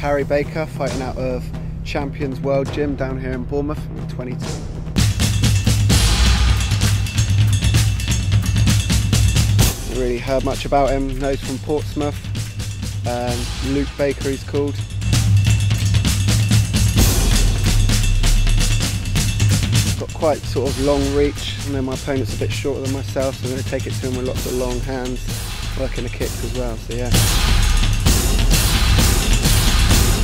Harry Baker, fighting out of Champions World Gym down here in Bournemouth. I'm 22. Not really heard much about him. Knows from Portsmouth. Luke Baker he's called. Got quite sort of long reach. I know my opponent's a bit shorter than myself, so I'm going to take it to him with lots of long hands, working the kicks as well, so yeah.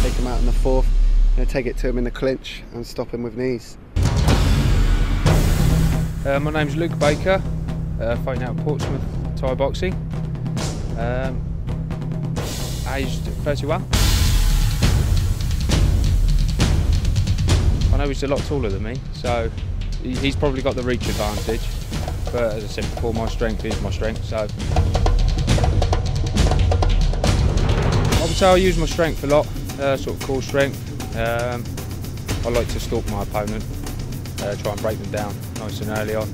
Take him out in the fourth, I'm going to take it to him in the clinch and stop him with knees. My name's Luke Baker, fighting out of Portsmouth Thai boxing. Aged 31. I know he's a lot taller than me, so he's probably got the reach advantage. But as I said before, my strength is my strength, so I would say I use my strength a lot, sort of core strength. I like to stalk my opponent, try and break them down nice and early on.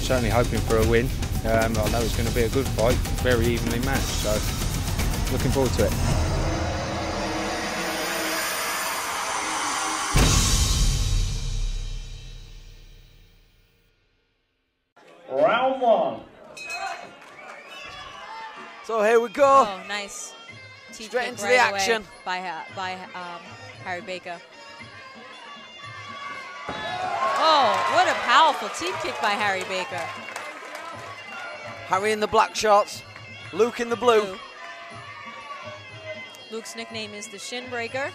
Certainly hoping for a win. I know it's going to be a good fight, very evenly matched, so looking forward to it. Round one. So here we go. Oh, nice. Straight into the action by Harry Baker. Oh, what a powerful team kick by Harry Baker. Harry in the black shorts, Luke in the blue. Luke's nickname is the Shin Breaker.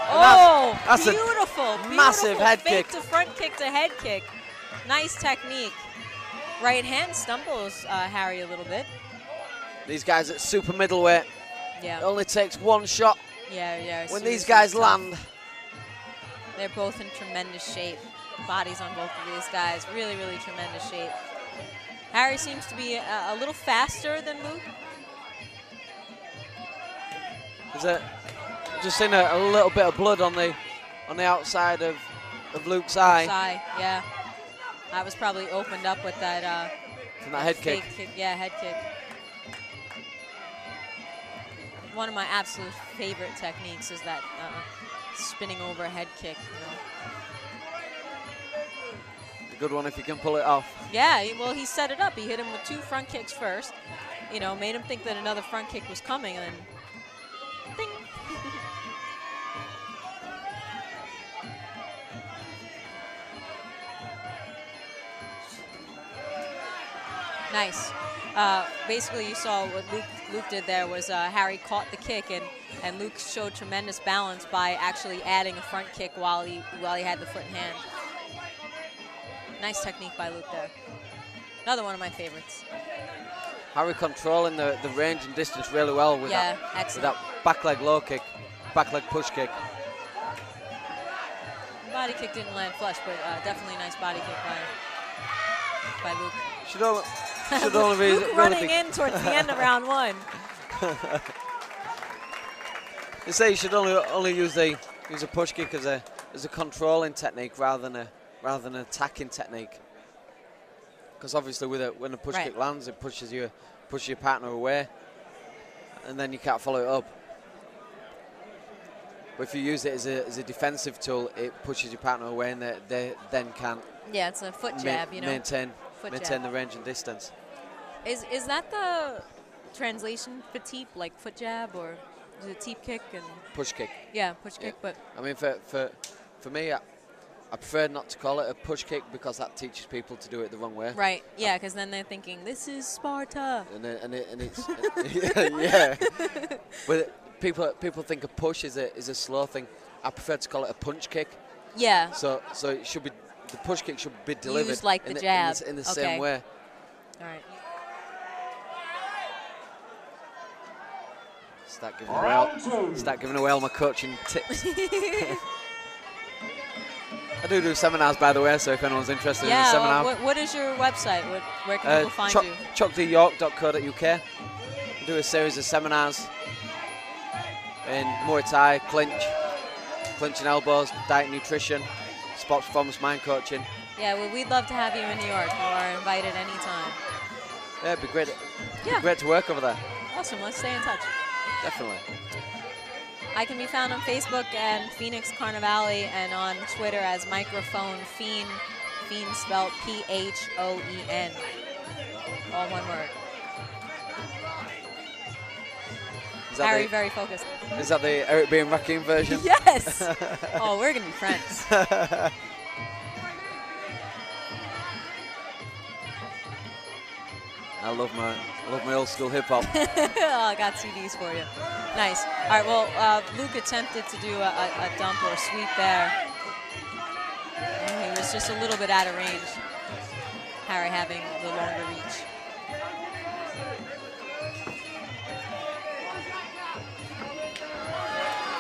Oh, that's beautiful, massive head fake kick. To front kick to head kick. Nice technique. Right hand stumbles Harry a little bit. These guys at super middleweight. Yeah. It only takes one shot. Yeah. When these guys land. They're both in tremendous shape. Bodies on both of these guys. Really, really tremendous shape. Harry seems to be a little faster than Luke. Just seen a little bit of blood on the outside of Luke's eye. Yeah. That was probably opened up with that. From that head kick. Yeah, head kick. One of my absolute favorite techniques is that spinning over head kick. A good one if you can pull it off. Yeah, well, he set it up. He hit him with 2 front kicks first. Made him think that another front kick was coming, and then ding. Nice. Basically, you saw what Luke did there was Harry caught the kick, and Luke showed tremendous balance by actually adding a front kick while he had the foot in hand. Nice technique by Luke there. Another one of my favorites. Harry controlling the range and distance really well with that back leg low kick, back leg push kick. Body kick didn't land flush, but definitely a nice body kick by Luke. Should only be Luke running in towards the end of round 1. They say you should only use a push kick as a controlling technique rather than an attacking technique. Because obviously when a push kick lands, it pushes your partner away, and then you can't follow it up. But if you use it as a defensive tool, it pushes your partner away, and they then can't. Yeah, it's a foot jab, maintain the range and distance. Is that the translation for teep, like foot jab, or is it teep kick and push kick? Yeah, push kick. But I mean, for me, I prefer not to call it a push kick because that teaches people to do it the wrong way. Right. Yeah, because then they're thinking this is Sparta. And it's yeah. But people think a push is a slow thing. I prefer to call it a punch kick. Yeah. So it should be, the push kick should be delivered used like the jab in the same way. All right. Start giving away all my coaching tips. I do seminars, by the way, so if anyone's interested in a seminar. What is your website? Where can people find you? chuckdyork.co.uk. I do a series of seminars in Muay Thai, clinch, clinching elbows, diet nutrition, sports performance mind coaching. Yeah, well, we'd love to have you in New York. You are invited anytime. Yeah, it'd be great. Yeah. Great to work over there. Awesome. Let's stay in touch. Definitely. I can be found on Facebook and Phoenix Carnivale, and on Twitter as Microphone Fiend. Fiend spelled P-H-O-E-N. All one word. Harry, very focused. Is that the Eric B. and Rakim version? Yes! Oh, we're going to be friends. I love my old school hip hop. Oh, I got CDs for you. Nice. All right, well, Luke attempted to do a dump or a sweep there. He was just a little bit out of range. Harry having the longer reach.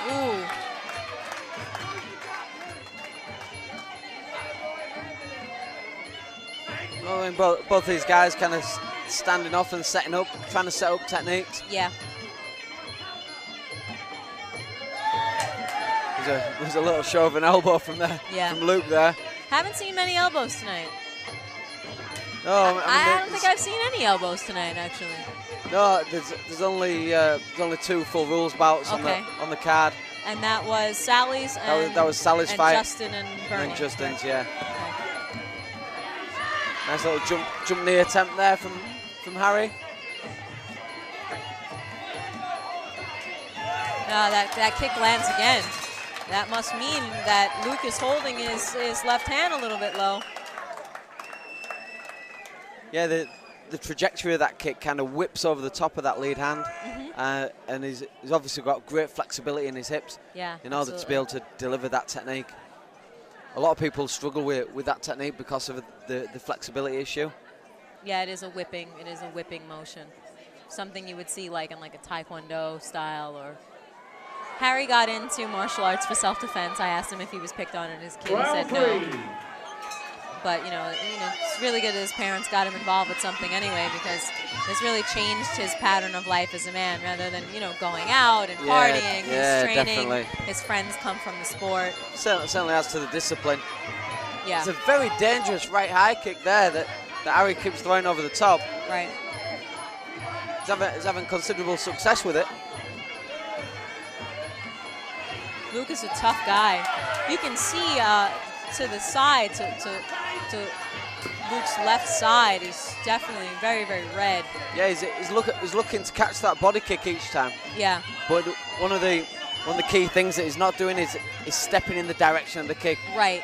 Ooh. Well, I mean, both these guys kind of standing off and setting up, trying to set up techniques. Yeah. There's a little show of an elbow from there, from Luke there. Haven't seen many elbows tonight. No, I don't think I've seen any elbows tonight, actually. No, there's only 2 full rules bouts on the card. And that was Sally's and that was Sally's and fight. Justin and Bernie. And Justin's, right. yeah. Okay. Nice little jump knee attempt there from Harry. No, that kick lands again. That must mean that Luke is holding his left hand a little bit low. Yeah, the trajectory of that kick kind of whips over the top of that lead hand, and he's obviously got great flexibility in his hips in order to be able to deliver that technique. A lot of people struggle with that technique because of the flexibility issue. Yeah, it is a whipping motion. Something you would see like in like a Taekwondo style. Or Harry got into martial arts for self-defense. I asked him if he was picked on as a kid. He said no. But you know, it's really good that his parents got him involved with something anyway, because it's really changed his pattern of life as a man, rather than going out and partying. He's training. Definitely. His friends come from the sport. Certainly adds to the discipline. Yeah. It's a very dangerous right high kick there that Harry keeps throwing over the top. Right. He's having considerable success with it. Luke is a tough guy. You can see to the side, to Luke's left side is definitely very, very red. Yeah, he's looking to catch that body kick each time. Yeah. But one of the key things that he's not doing is stepping in the direction of the kick. Right.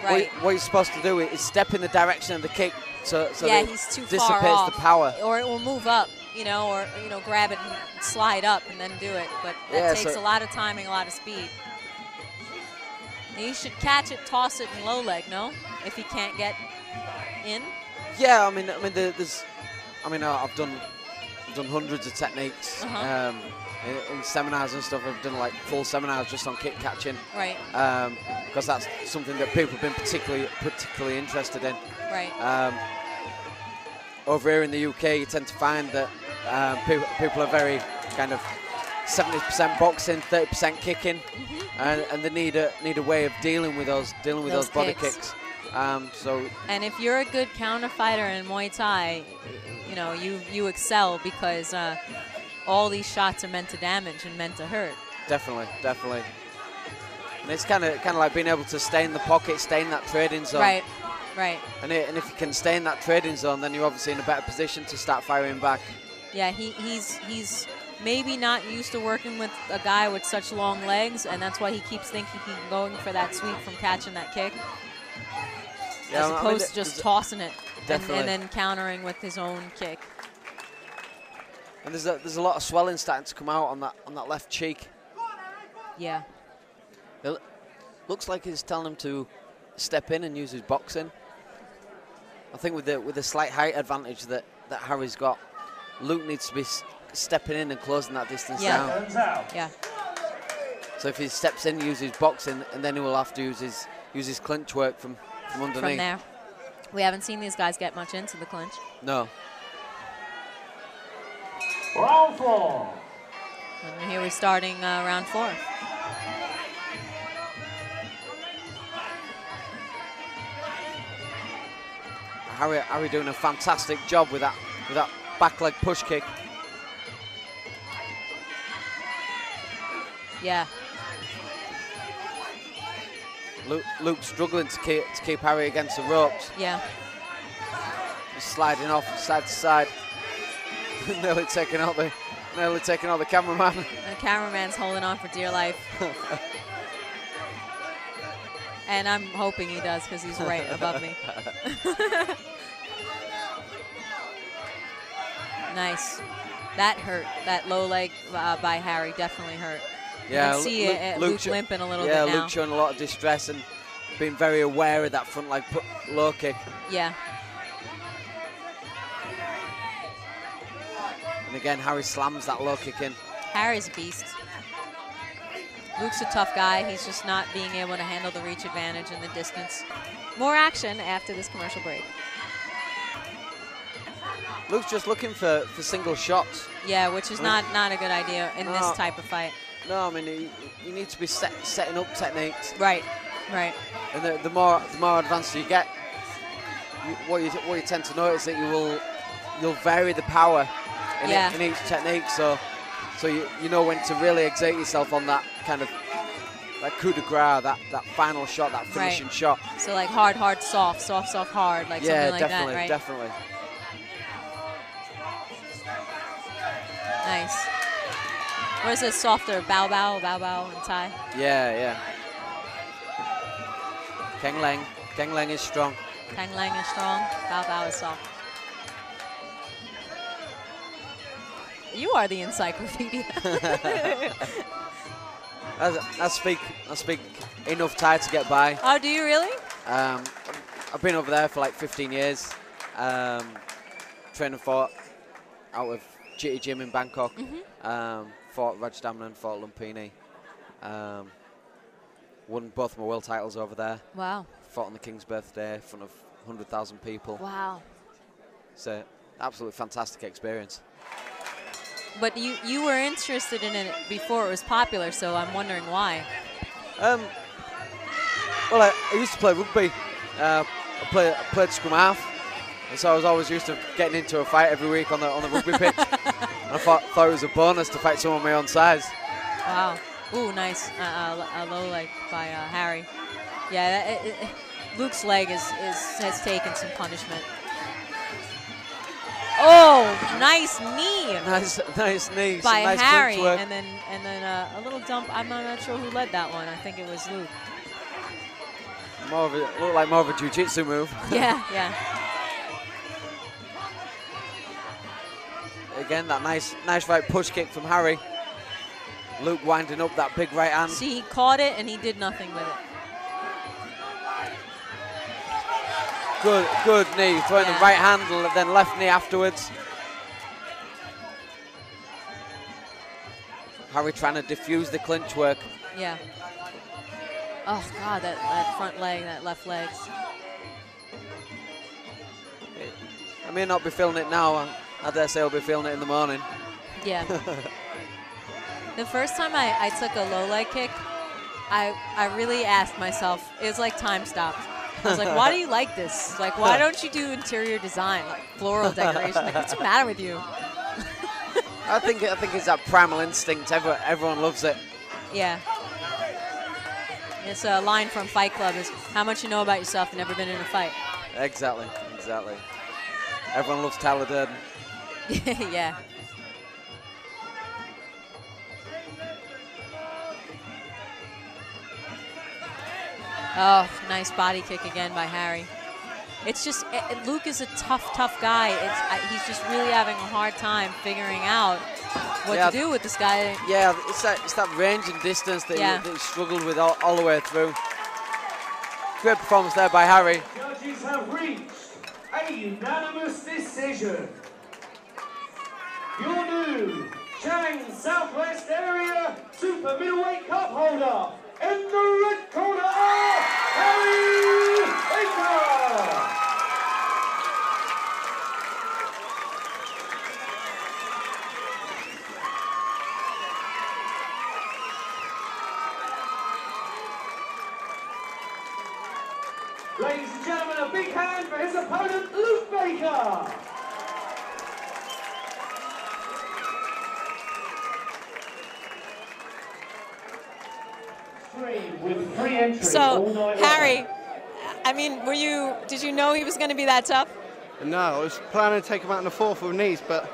Right. What he's supposed to do is step in the direction of the kick, so yeah, he's too dissipates far off. the power. Or it will move up, or grab it and slide up and then do it. But that takes a lot of timing, a lot of speed. He should catch it, toss it, and low leg, no? If he can't get in. Yeah, I've done hundreds of techniques in seminars and stuff. I've done like full seminars just on kick catching. Right. Because that's something that people have been particularly interested in. Right. Over here in the UK, you tend to find that people are very kind of 70% boxing, 30% kicking. And they need a way of dealing with those body kicks. And if you're a good counter fighter in Muay Thai, you excel, because all these shots are meant to damage and meant to hurt. Definitely. And it's kind of like being able to stay in the pocket, stay in that trading zone. Right. And if you can stay in that trading zone, then you're obviously in a better position to start firing back. Yeah, he's maybe not used to working with a guy with such long legs, and that's why he keeps thinking he's going for that sweep from catching that kick, as opposed to just tossing it and then countering with his own kick. And there's a lot of swelling starting to come out on that left cheek. Yeah. It looks like he's telling him to step in and use his boxing. I think with the slight height advantage that Harry's got, Luke needs to be stepping in and closing that distance down. Yeah. So if he steps in, uses boxing, and then he will have to use his clinch work from underneath. From there. We haven't seen these guys get much into the clinch. No. Round 4. And here we're starting round 4. Harry doing a fantastic job with that back leg push kick. Yeah. Luke struggling to keep Harry against the ropes. Yeah. Just sliding off side to side. nearly taking out the cameraman. The cameraman's holding on for dear life. And I'm hoping he does because he's right above me. Nice. That hurt. That low leg by Harry definitely hurt. Yeah, I can see Luke limping a little bit now. Yeah, Luke showing a lot of distress and being very aware of that front leg low kick. Yeah. And again, Harry slams that low kick in. Harry's a beast. Luke's a tough guy. He's just not being able to handle the reach advantage and the distance. More action after this commercial break. Luke's just looking for single shots. Yeah, which is not a good idea in this type of fight. No, I mean, you need to be setting up techniques. Right. And the more advanced you get, what you tend to notice that you'll vary the power in each technique. So you know when to really exert yourself on that kind of that coup de grace, that final shot, that finishing shot. So like hard, soft, hard, like something like that, right? Yeah, definitely. Nice. What is it, softer? Bow, and Thai? Yeah. Keng Leng is strong. Keng Leng is strong. Bow is soft. You are the encyclopedia. I speak enough Thai to get by. Oh, do you really? I've been over there for like 15 years. Training out of Jitty Gym in Bangkok. Fought Rajdamnern, fought Lumpini. Won both of my world titles over there. Wow. Fought on the King's birthday in front of 100,000 people. Wow. It's an absolutely fantastic experience. But you were interested in it before it was popular, so I'm wondering why. Well, I used to play rugby. I played scrum half, and so I was always used to getting into a fight every week on the rugby pitch. I thought it was a bonus to fight someone my own size. Wow. Ooh, nice. A low leg by Harry. Yeah, Luke's leg has taken some punishment. Oh, nice knee. Nice knee. By nice Harry, and then a little dump. I'm not sure who led that one. I think it was Luke. Looked like more of a jiu-jitsu move. Yeah. Again, that nice right push kick from Harry. Luke winding up that big right hand. See, he caught it and he did nothing with it. Good knee, throwing the right hand, then left knee afterwards. Harry trying to diffuse the clinch work. Yeah. Oh, God, that front leg, that left leg. I may not be feeling it now. I dare say I'll be feeling it in the morning. Yeah. The first time I took a low leg kick, I really asked myself, it was like time stopped. I was like, why do you like this? Like, why don't you do interior design, like floral decoration? Like, what's the matter with you? I think it's that primal instinct. Everyone loves it. Yeah. It's a line from Fight Club is, how much you know about yourself and never been in a fight. Exactly. Everyone loves Tyler Durden. Yeah. Oh, nice body kick again by Harry. It's just, Luke is a tough guy. He's just really having a hard time figuring out what to do with this guy. Yeah, it's that range and distance that he struggled with all the way through. Great performance there by Harry. Judges have reached a unanimous decision. Your new Chang Southwest Area Super Middleweight Cup holder in the red corner, Harry Baker. Ladies and gentlemen, And a big hand for his opponent, Luke Baker. With 3 entries all So, night Harry, long. I mean, did you know he was going to be that tough? No, I was planning to take him out in the 4th with knees, but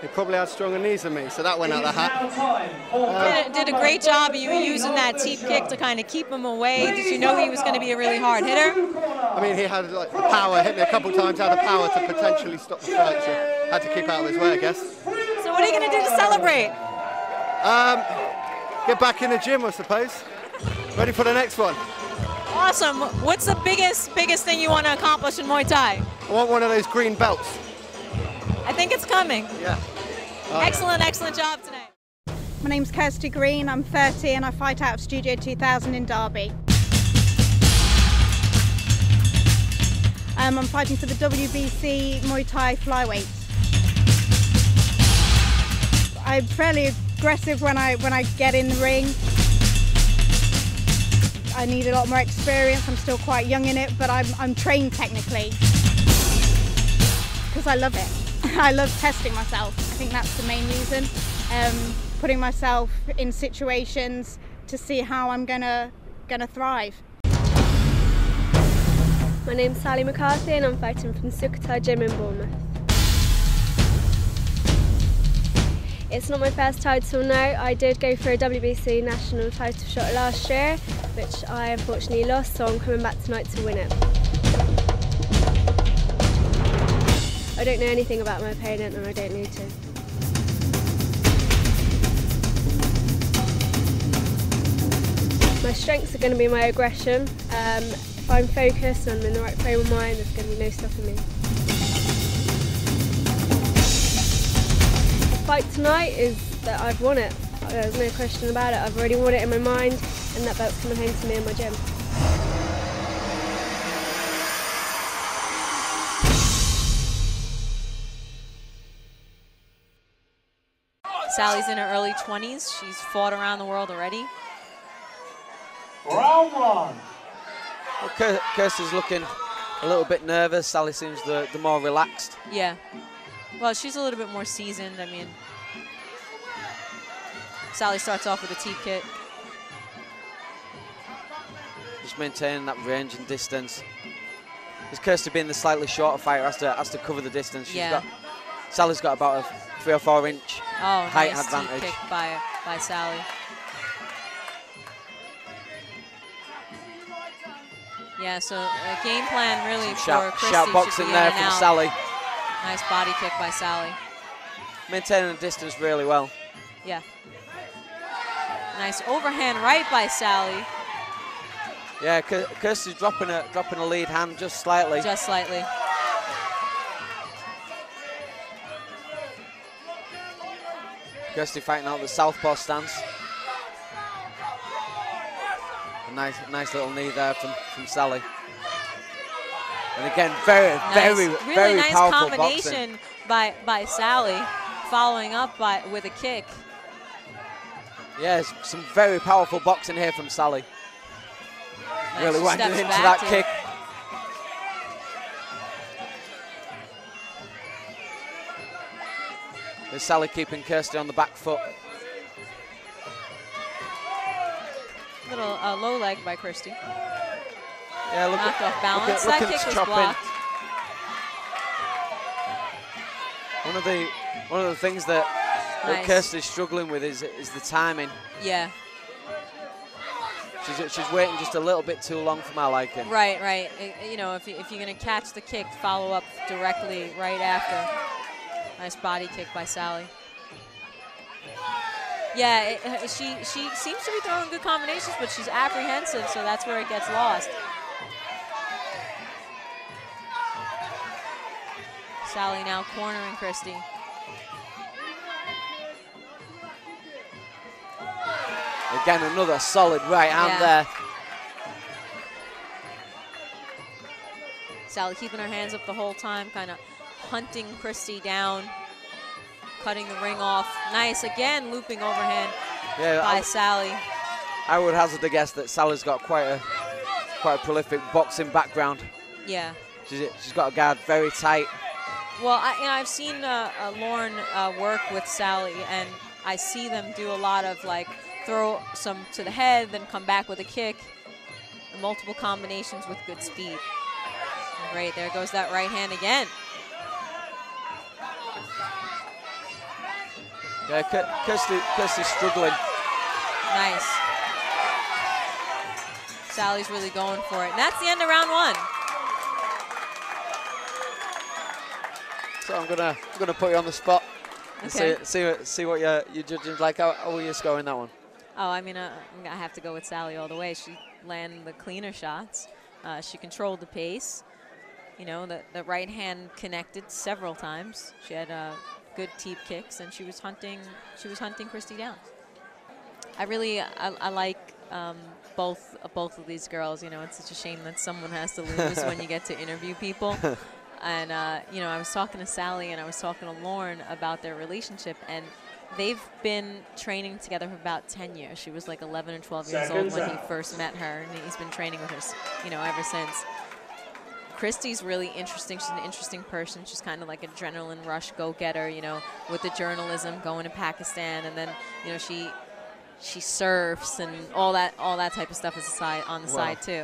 he probably had stronger knees than me, so that went out the hat. Did a great job of you using that teep kick to kind of keep him away. Did you know he was going to be a really hard hitter? I mean, he had like the power, hit me a couple of times, had the power to potentially stop the fight, so had to keep out of his way, I guess. So what are you going to do to celebrate? Get back in the gym, I suppose. Ready for the next one. Awesome. What's the biggest thing you want to accomplish in Muay Thai? I want one of those green belts. I think it's coming. Yeah. Excellent job tonight. My name's Kirsty Green, I'm 30 and I fight out of Studio 2000 in Derby. I'm fighting for the WBC Muay Thai flyweight. I'm fairly aggressive when I get in the ring. I need a lot more experience, I'm still quite young in it, but I'm trained technically. Because I love it. I love testing myself. I think that's the main reason. Putting myself in situations to see how I'm gonna thrive. My name's Sally McCarthy and I'm fighting from the Sukhothai Gym in Bournemouth. It's not my first title now. I did go for a WBC national title shot last year, which I unfortunately lost, so I'm coming back tonight to win it. I don't know anything about my opponent and I don't need to. My strengths are going to be my aggression. If I'm focused and I'm in the right frame of mind, there's going to be no stopping me. The fight tonight is that I've won it. There's no question about it. I've already won it in my mind and that belt's coming home to me in my gym. Sally's in her early 20s. She's fought around the world already. Round 1. Well, Kirsty's looking a little bit nervous. Sally seems the more relaxed. Yeah. Well, she's a little bit more seasoned. I mean, Sally starts off with a teep kick. Just maintaining that range and distance. As Kirsty being the slightly shorter fighter, has to cover the distance. Sally's got about a 3 or 4 inch height nice advantage. Teep kick by Sally. Yeah, so a game plan really for Christy. Shout boxing there from Sally. Nice body kick by Sally. Maintaining the distance really well. Yeah. Nice overhand right by Sally. Yeah, Kirsty's dropping a lead hand just slightly. Just slightly. Kirsty fighting out the southpaw stance. A nice little knee there from Sally. And again, very nice powerful combination boxing. by Sally, following up with a kick. Yeah, some very powerful boxing here from Sally. Nice. Really winding into back that kick. There's Sally keeping Kirsty on the back foot. Little low leg by Kirsty. Yeah, knocked off balance. That kick was blocked. One of the things that Kirsty's struggling with is the timing. Yeah. She's waiting just a little bit too long for my liking. Right. You know, if you're going to catch the kick, follow up directly right after. Nice body kick by Sally. Yeah, she seems to be throwing good combinations, but she's apprehensive, so that's where it gets lost. Sally now cornering Kirsty. Again, another solid right hand there. Sally keeping her hands up the whole time, kind of hunting Kirsty down, cutting the ring off. Nice, again, looping overhand by Sally. I would hazard a guess that Sally's got quite a prolific boxing background. Yeah. She's got a guard very tight. Well, I've seen Lauren work with Sally, and I see them do a lot of like throw some to the head, then come back with a kick, and multiple combinations with good speed. Great, there goes that right hand again. Yeah, Kirsty's struggling. Nice. Sally's really going for it, and that's the end of round 1. So I'm gonna put you on the spot and Okay. see what your judging's like. How will you score in that one? Oh, I mean, I have to go with Sally all the way. She landed the cleaner shots. She controlled the pace. You know, the right hand connected several times. She had good teep kicks, and she was hunting Christy down. I like both of these girls. You know, it's such a shame that someone has to lose when you get to interview people. And you know, I was talking to Sally and I was talking to Lauren about their relationship, and they've been training together for about 10 years. She was like 11 or 12 years old when he first met her, and he's been training with her, you know, ever since. Christy's really interesting. She's an interesting person. She's kind of like an adrenaline rush go-getter, you know, with the journalism, going to Pakistan, and then, you know, she surfs and all that type of stuff is on the side too.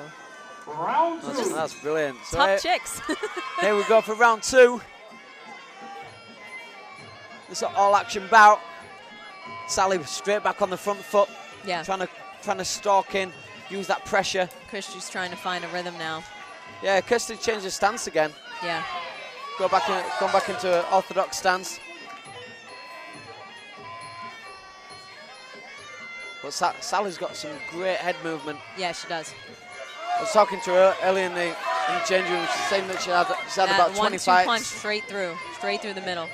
Round 2. That's brilliant. So Tough chicks. here we go for round 2. This is an all-action bout. Sally straight back on the front foot. Yeah. Trying to stalk in, use that pressure. Christy's trying to find a rhythm now. Yeah, Kirsty changed her stance again. Yeah. Gone back into an orthodox stance. But Sally's got some great head movement. Yeah, she does. I was talking to her earlier in the changing room. She's saying that she had about 20 1-2 fights. punch straight through the middle.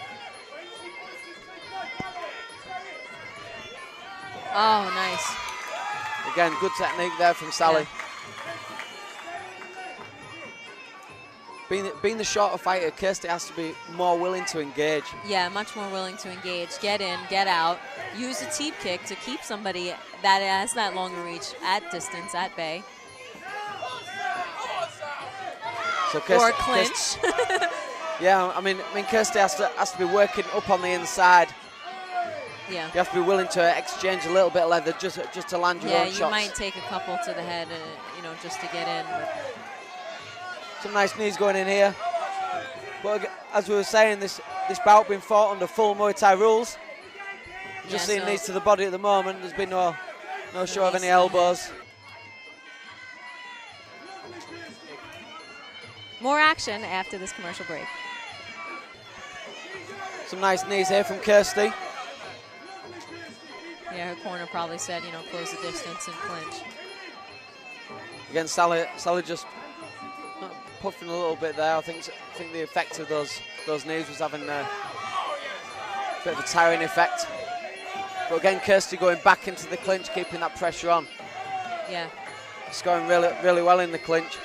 Oh, nice. Again, good technique there from Sally. Yeah. Being the shorter fighter, Kirsty has to be more willing to engage. Yeah, much more willing to engage, get in, get out, use a teep kick to keep somebody that has that longer reach at distance, at bay. So Kirsty, Or clinch. yeah, I mean, Kirsty has to be working up on the inside. Yeah. You have to be willing to exchange a little bit of leather just to land your own shots. Yeah, you might take a couple to the head, you know, just to get in. But some nice knees going in here. But as we were saying, this bout being fought under full Muay Thai rules. Just seeing knees to the body at the moment. There's been no show of any elbows. more action after this commercial break. Some nice knees here from Kirsty. Yeah, her corner probably said, you know, close the distance and clinch. Again, Sally just puffing a little bit there. I think the effect of those knees was having a bit of a tiring effect. But again, Kirsty going back into the clinch, keeping that pressure on. Yeah. Scoring really, really well in the clinch.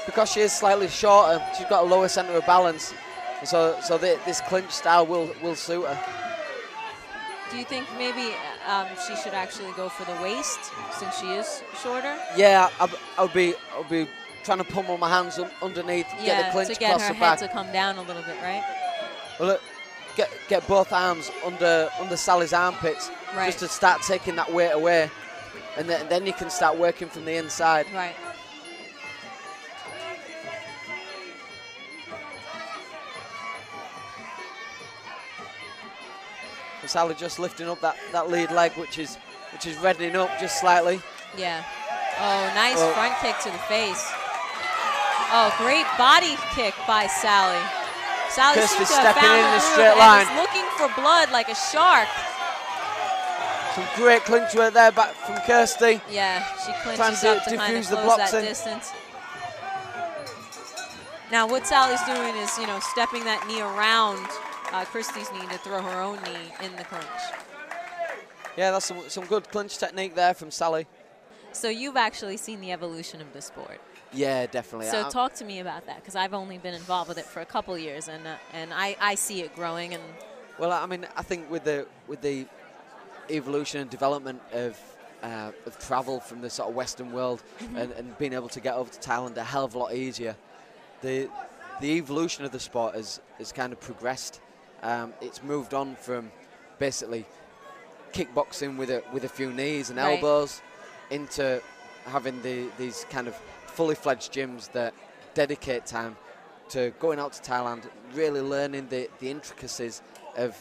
Because she is slightly shorter, she's got a lower centre of balance. So this clinch style will suit her. Do you think maybe she should actually go for the waist since she is shorter? Yeah, I would be trying to pummel my hands underneath, get the clinch to get across her the head back. to come down a little bit, right? Well, look, get both arms under Sally's armpits, Right. just to start taking that weight away, and then you can start working from the inside. Right. And Sally just lifting up that lead leg, which is reddening up just slightly. Yeah. Oh, nice front kick to the face. Oh, great body kick by Sally. Sally Kirsty seems to have stepping found in the a groove straight and line. is looking for blood like a shark. Some great clinch work there back from Kirsty. Yeah, she Trying clinches to up to kind of diffuse the close blocks that in. distance. Now, what Sally's doing is, you know, stepping that knee around Christy's knee to throw her own knee in the clinch. Yeah, that's some good clinch technique there from Sally. So you've actually seen the evolution of the sport. Yeah, definitely. So talk to me about that, because I've only been involved with it for a couple of years, and I see it growing. And well, I mean, I think with the evolution and development of travel from the sort of Western world and being able to get over to Thailand a hell of a lot easier, the evolution of the sport has kind of progressed. It's moved on from basically kickboxing with a few knees and elbows into having these kind of fully fledged gyms that dedicate time to going out to Thailand, really learning the intricacies of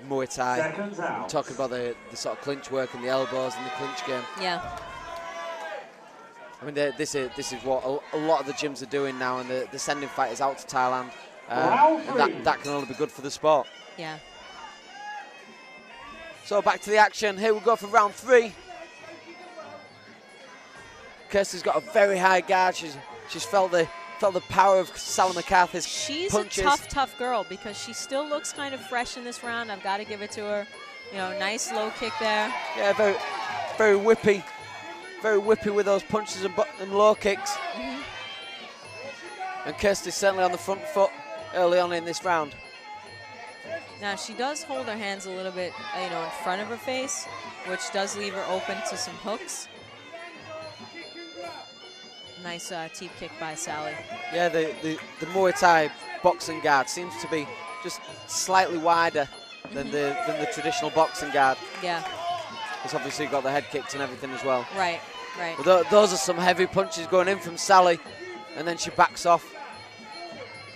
Muay Thai, talking about the sort of clinch work and the elbows and the clinch game. Yeah. I mean, this is what a lot of the gyms are doing now, and they're sending fighters out to Thailand, and that can only be good for the sport. Yeah. So back to the action. Here we go for round 3. Kirsty's got a very high guard. She's felt the power of Sally McCarthy's punches. She's a tough girl because she still looks kind of fresh in this round. I've got to give it to her. You know, nice low kick there. Yeah, very whippy. Very whippy with those punches and low kicks. And Kirsty's certainly on the front foot early on in this round. Now, she does hold her hands a little bit, you know, in front of her face, which does leave her open to some hooks. Nice teep kick by Sally. Yeah, the Muay Thai boxing guard seems to be just slightly wider than the traditional boxing guard. Yeah. It's obviously got the head kicks and everything as well. Right. But those are some heavy punches going in from Sally, and then she backs off.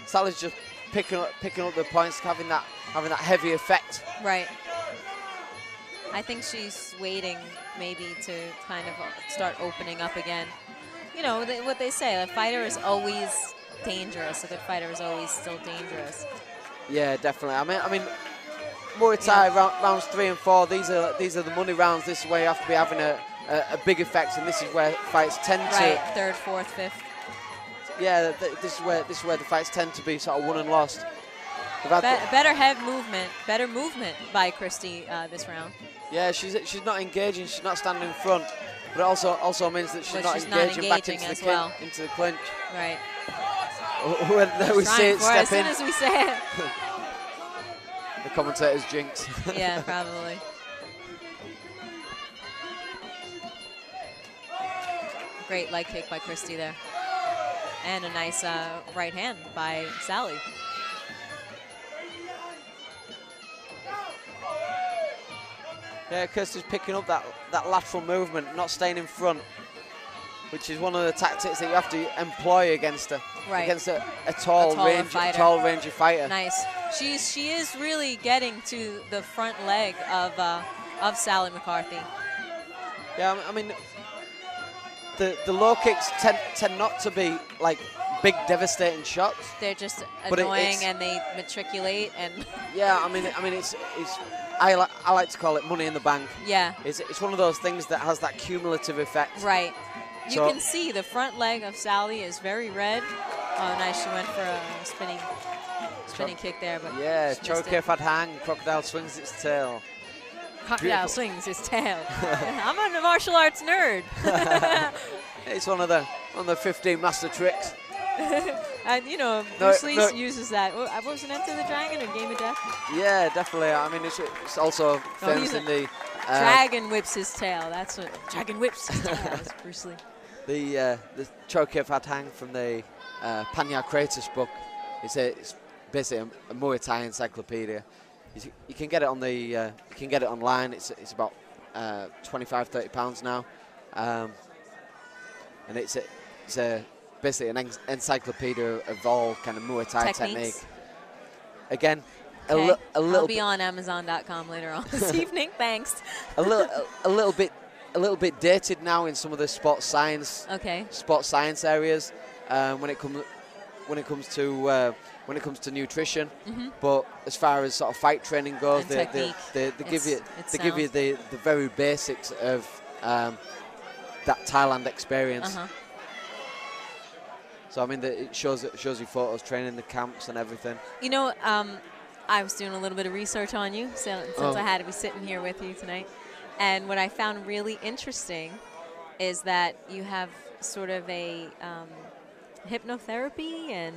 Sally's just picking up the points, having that heavy effect. Right. I think she's waiting maybe to kind of start opening up again. You know, what they say, a fighter is always dangerous. A good fighter is always still dangerous. Yeah, definitely. I mean, Muay Thai rounds 3 and 4. These are the money rounds. This is where you have to be having a big effect, and this is where fights tend to. Right, 3rd, 4th, 5th. Yeah, this is where the fights tend to be sort of won and lost. Better movement by Christy this round. Yeah, she's not engaging. She's not standing in front. But it also means that she's not engaging back into the clinch. Right. When we see it step as soon as we say it. The commentator's jinx. Yeah, probably. Great leg kick by Christy there. And a nice right hand by Sally. Yeah, Kirsty's picking up that lateral movement, not staying in front, which is one of the tactics that you have to employ against her. Right. Against a tall, rangy fighter. Nice. She is really getting to the front leg of Sally McCarthy. Yeah, I mean, the low kicks tend not to be like big, devastating shots. They're just annoying and they matriculate and. Yeah, I mean, it's. I like to call it money in the bank. Yeah. It's one of those things that has that cumulative effect. Right. You can see the front leg of Sally is very red. Oh, nice. She went for a spinning kick there, but yeah, choke fat hang. Crocodile swings its tail. Crocodile swings its tail. I'm a martial arts nerd. It's one of the 15 master tricks. And you know, Bruce Lee uses that. What was it, Enter the Dragon or Game of Death? Yeah, definitely. I mean, it's also famous in the dragon whips his tail. That's what dragon whips his tail. That's Bruce Lee. The choke fat hang from the Panya Kratos book. It's basically a Muay Thai encyclopedia. You can get it on the you can get it online. It's about £25-30 now, and it's basically an encyclopedia of all kind of Muay Thai technique. Again, a little. I'll be on Amazon.com later on this evening. Thanks. a little bit dated now in some of the sports science areas when it comes to nutrition. But as far as sort of fight training goes, they give you the very basics of that Thailand experience. So I mean, it shows you photos, training the camps and everything. You know, I was doing a little bit of research on you since I had to be sitting here with you tonight. And what I found really interesting is that you have sort of a hypnotherapy and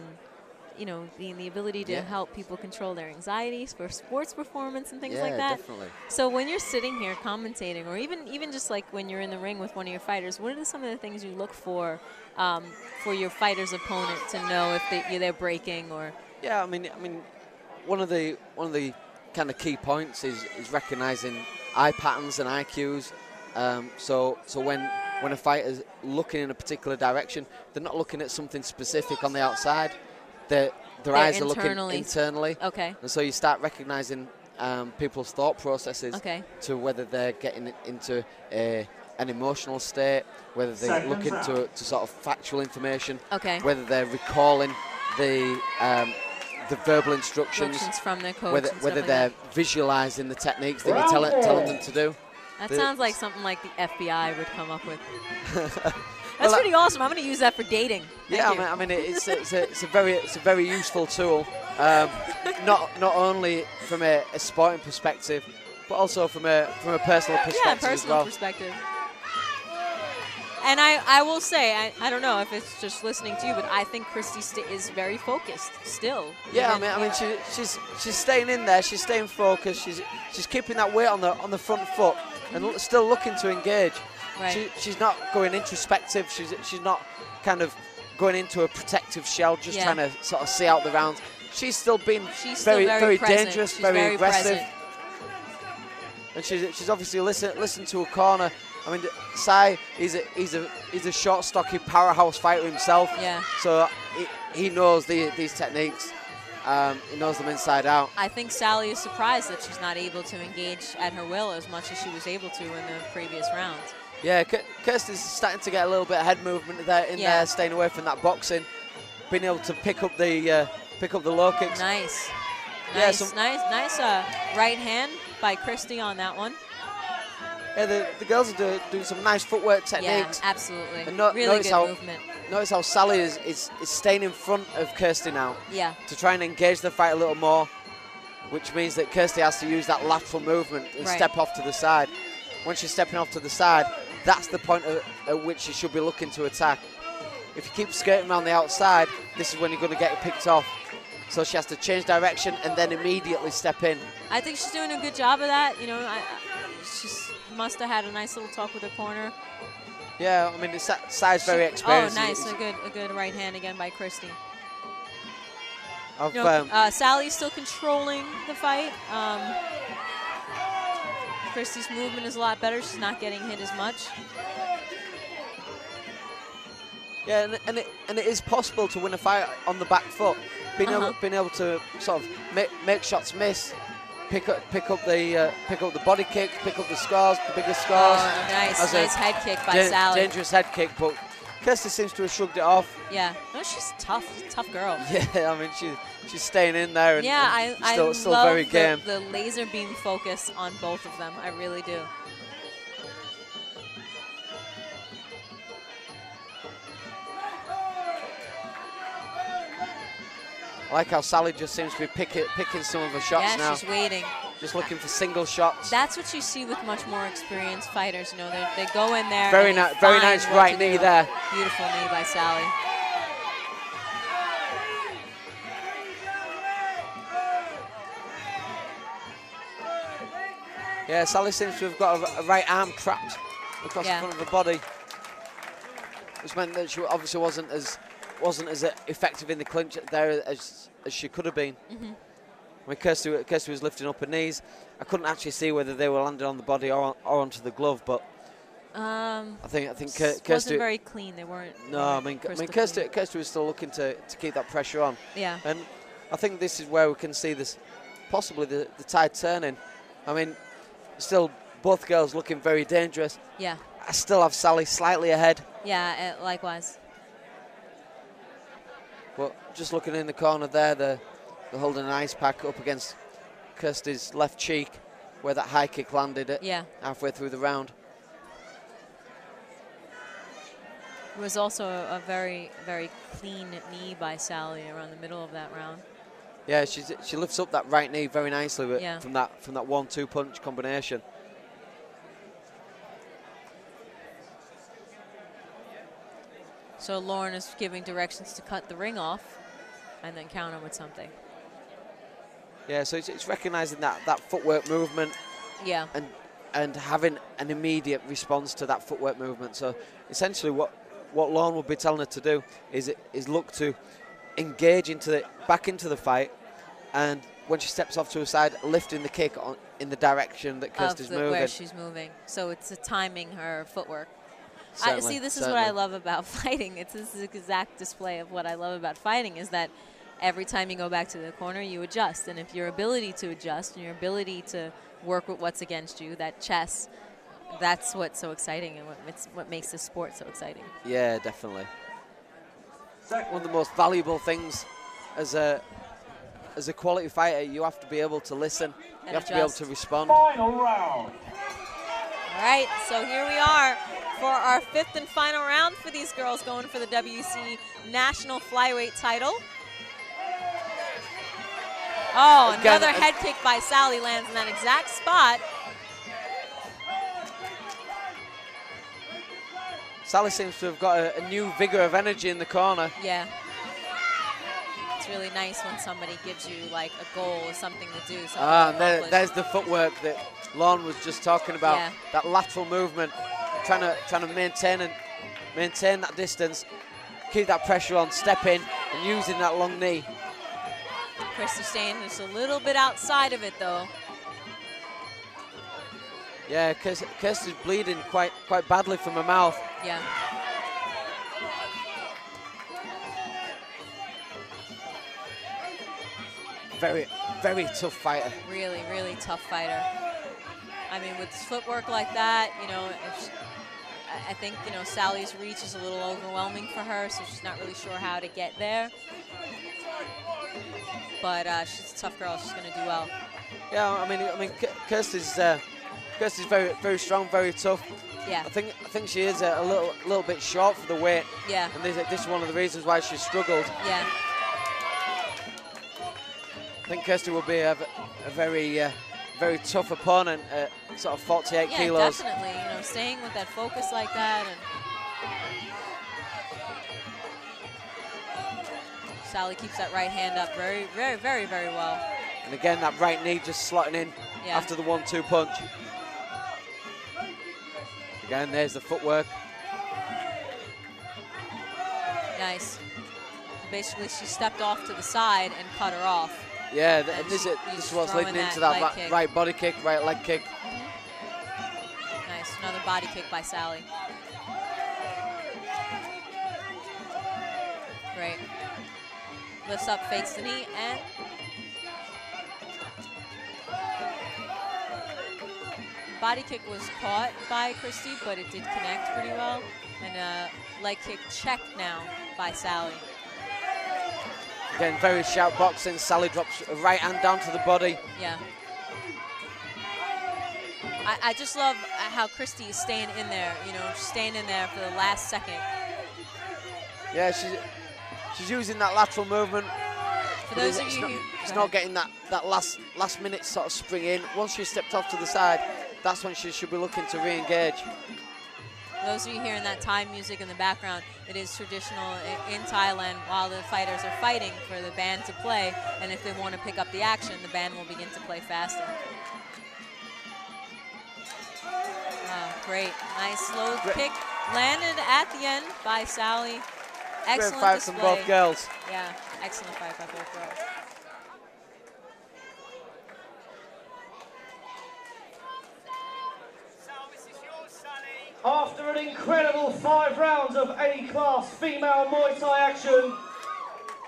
you know, the ability to help people control their anxieties for sports performance and things like Yeah, that. definitely. So when you're sitting here commentating, or even just like when you're in the ring with one of your fighters, what are some of the things you look for your fighter's opponent to know if they're breaking or? Yeah, I mean, one of the kind of key points is recognizing eye patterns and eye cues. So when a fighter's looking in a particular direction, they're not looking at something specific on the outside. Their eyes are looking internally. Okay. And so you start recognizing people's thought processes to whether they're getting into an emotional state, whether they're looking to sort of factual information, whether they're recalling the verbal instructions from their coach, whether they're visualizing the techniques that you're telling them to do. That sounds like something like the FBI would come up with. That's pretty awesome. I'm going to use that for dating. Thank you. I mean, it's a very useful tool. Not only from a sporting perspective, but also from a personal perspective. Yeah, personal as well. perspective. And I will say, I don't know if it's just listening to you, but I think Christy is very focused still. Yeah, I mean, she's staying in there. She's staying focused. She's keeping that weight on the front foot and still looking to engage. Right. She's not going introspective. She's not kind of going into a protective shell, just trying to sort of see out the rounds. She's still being very dangerous, she's very aggressive. Present. And she's obviously listened to a corner. I mean, Sai, he's a short, stocky powerhouse fighter himself. Yeah. So he knows these techniques. He knows them inside out. I think Sally is surprised that she's not able to engage at her will as much as she was able to in the previous rounds. Yeah, Kirsty's starting to get a little bit of head movement there, staying away from that boxing, being able to pick up the low kicks. Nice. Yeah, nice right hand by Christy on that one. Yeah, the girls are doing some nice footwork techniques. Yeah, absolutely. And really good movement. Notice how Sally is staying in front of Kirsty now. Yeah. To try and engage the fight a little more, which means that Kirsty has to use that lateral movement and step off to the side. When she's stepping off to the side, that's the point at which she should be looking to attack. If you keep skirting around the outside, this is when you're going to get picked off. So she has to change direction and then immediately step in. I think she's doing a good job of that. You know, she must have had a nice little talk with her corner. Yeah, I mean, Sai's very experienced. Oh, nice. A good right hand again by Christy. You know, Sally's still controlling the fight. Christy's movement is a lot better. She's not getting hit as much. Yeah, and it is possible to win a fight on the back foot. Being able to sort of make shots miss, pick up the body kick, pick up the scores, the bigger scores. Oh, nice head kick by Sally. Dangerous head kick, but Kirsty seems to have shrugged it off. Yeah, no, she's tough. She's a tough girl. Yeah, I mean she's staying in there and, I still love very game. the laser beam focus on both of them. I really do. I like how Sally just seems to be picking some of her shots now. Yeah, she's waiting. Just looking for single shots. That's what you see with much more experienced fighters. You know, they go in there. Very nice right knee there. Beautiful knee by Sally. Yeah, Sally seems to have got a right arm trapped across the front of her body, which meant that she obviously wasn't as effective in the clinch there as she could have been. Mm-hmm. When Kirsty was lifting up her knees, I couldn't actually see whether they were landing on the body or onto the glove, but I think Kirsty wasn't very clean. They weren't. No, I mean Kirsty was still looking to keep that pressure on. Yeah. And I think this is where we can see this, possibly the tide turning. I mean, still both girls looking very dangerous. Yeah. I still have Sally slightly ahead. Yeah, likewise. But just looking in the corner there, they're holding an ice pack up against Kirsty's left cheek, where that high kick landed it halfway through the round. It was also a very, very clean knee by Sally around the middle of that round. Yeah, she lifts up that right knee very nicely from that 1-2 punch combination. So Lauren is giving directions to cut the ring off. and then counter with something. Yeah, so it's recognizing that footwork movement. Yeah. And having an immediate response to that footwork movement. So essentially what Lauren will be telling her to do is look to engage back into the fight, and when she steps off to her side, lifting the kick in the direction that Kirsty's moving. Where she's moving. So it's timing her footwork. Certainly, This is what I love about fighting. It's this exact display of what I love about fighting, is that every time you go back to the corner, you adjust. And if your ability to adjust and your ability to work with what's against you, that chess, that's what's so exciting and what makes this sport so exciting. Yeah, definitely. One of the most valuable things as a quality fighter, you have to be able to listen. And you have adjust. to be able to respond. Final round. All right, so here we are for our 5th and final round for these girls going for the WBC National Flyweight title. Oh, Again, another head kick by Sally lands in that exact spot. Sally seems to have got a new vigor of energy in the corner. Yeah. It's really nice when somebody gives you like a goal or something to do. And there's the footwork that Lauren was just talking about. Yeah. That lateral movement, trying to maintain that distance, keep that pressure on, step in, and using that long knee. Christy staying just a little bit outside of it though. Yeah, Kirsty's bleeding quite badly from her mouth. Yeah. Very, very tough fighter. Really, really tough fighter. I mean, with footwork like that, you know, I think, you know, Sally's reach is a little overwhelming for her, so she's not really sure how to get there. But she's a tough girl. She's going to do well. Yeah, I mean, Kirsty's very, very strong, very tough. Yeah. I think she is a little bit short for the weight. Yeah. And this is one of the reasons why she's struggled. Yeah. I think Kirsty will be a very tough opponent at sort of 48 kilos. Yeah, definitely. You know, staying with that focus like that, and Sally keeps that right hand up very, very, very, very well. And again, that right knee just slotting in after the 1-2 punch. Again, there's the footwork. Nice. Basically, she stepped off to the side and cut her off. Yeah, and this is what's leading into that right body kick, right leg kick. Nice, another body kick by Sally. Great. Lifts up, fakes the knee, and body kick was caught by Christy, but it did connect pretty well. And leg kick checked now by Sally. Again, very sharp boxing. Sally drops a right hand down to the body. Yeah. I just love how Christy is staying in there, you know, staying in there for the last second. Yeah, she's using that lateral movement. For those of you who... She's not getting that last minute sort of spring in. Once she stepped off to the side, that's when she should be looking to re-engage. Those of you hearing that Thai music in the background, it is traditional in Thailand while the fighters are fighting for the band to play, and if they want to pick up the action, the band will begin to play faster. Great, nice slow kick landed at the end by Sally. Excellent Great fight display. from both girls. Yeah, excellent fight by both girls. After an incredible 5 rounds of A-class female Muay Thai action,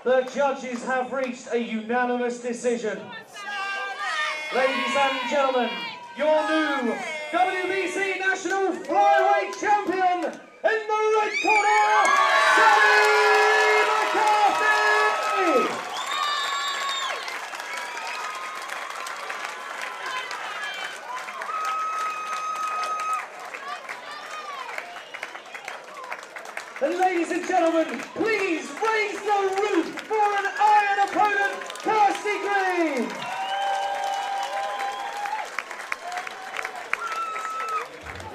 the judges have reached a unanimous decision. Ladies and gentlemen, your new WBC National Flyweight Champion in the red corner, Sally McCarthy! And ladies and gentlemen, please raise the roof for an iron opponent, Kirsty Green!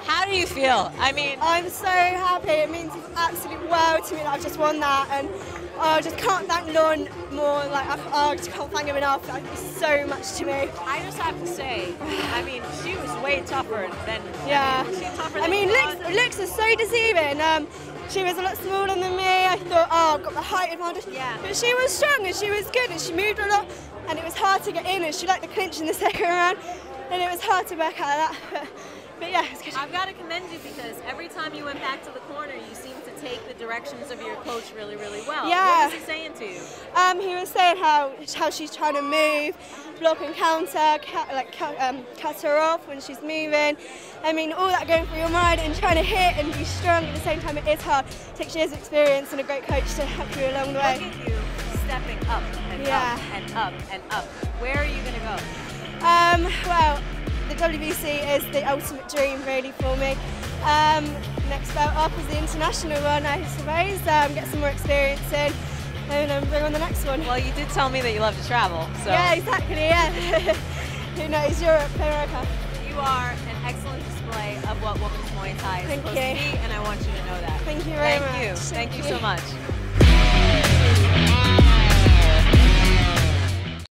How do do you feel? I mean, I'm so happy. It means the absolute world to me that I've just won that, and I just can't thank Lon more. Like, I just can't thank him enough. It's so much to me. I just have to say, I mean, she was way tougher than. Yeah. Was she tougher I mean, looks are so deceiving. She was a lot smaller than me. I thought, oh, I've got the height advantage. Yeah. But she was strong and she was good and she moved a lot, and it was hard to get in, and she liked the clinch in the second round, and it was hard to work out of that. But yeah, it's good. I've got to commend you because every time you went back to the corner, you seemed to take the directions of your coach really, really well. Yeah. What was he saying to you? He was saying how she's trying to move, block and counter, cut her off when she's moving. I mean, all that going through your mind and trying to hit and be strong at the same time. It is hard. It takes years of experience and a great coach to help you along the way. Look at you stepping up and up and up and up. Where are you going to go? Well, the WBC is the ultimate dream really for me. Next belt up is the international one, I suppose. Get some more experience in and bring on the next one. Well, you did tell me that you love to travel. So. Yeah, exactly, yeah. Who knows, Europe, America. You are an excellent display of what women's Muay Thai is supposed to be, and I want you to know that. Thank you very much. Thank you so much.